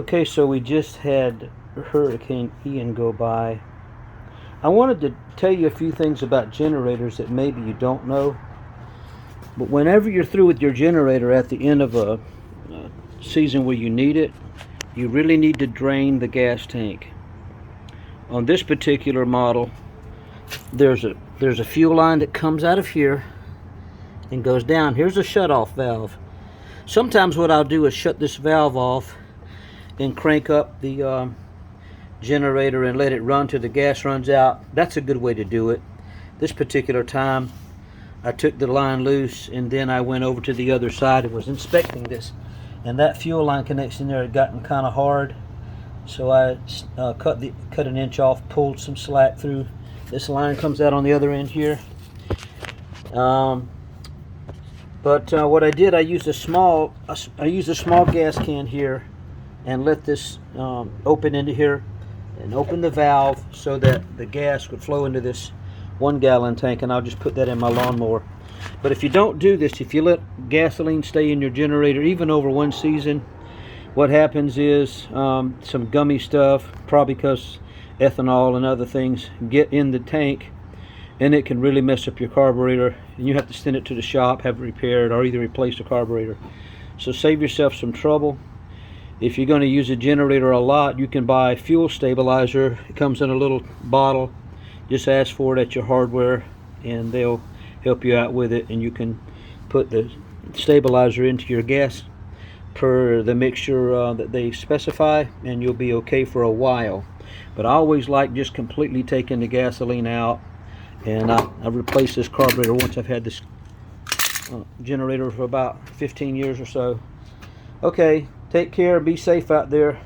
Okay, so we just had Hurricane Ian go by. I wanted to tell you a few things about generators that maybe you don't know. But whenever you're through with your generator at the end of a season where you need it, you really need to drain the gas tank. On this particular model, there's a fuel line that comes out of here and goes down. Here's a shut-off valve. Sometimes what I'll do is shut this valve off and crank up the generator and let it run till the gas runs out. That's a good way to do it. This particular time I took the line loose and then I went over to the other side and was inspecting this, and that fuel line connection there had gotten kind of hard, so I cut an inch off, pulled some slack through. This line comes out on the other end here. What I did, I used a small gas can here and let this open into here and open the valve so that the gas would flow into this 1 gallon tank, and I'll just put that in my lawnmower. But if you don't do this, if you let gasoline stay in your generator even over one season, what happens is some gummy stuff, probably because ethanol and other things get in the tank, and it can really mess up your carburetor, and you have to send it to the shop, have it repaired, or either replace the carburetor. So save yourself some trouble. If you're going to use a generator a lot, you can buy fuel stabilizer. It comes in a little bottle. Just ask for it at your hardware and they'll help you out with it, and you can put the stabilizer into your gas per the mixture that they specify, and you'll be okay for a while. But I always like just completely taking the gasoline out, and I've replaced this carburetor once. I've had this generator for about 15 years or so. Okay, take care, be safe out there.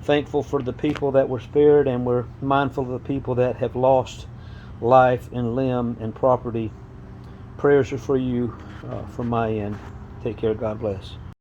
Thankful for the people that were spared, and we're mindful of the people that have lost life and limb and property. Prayers are for you from my end. Take care. God bless.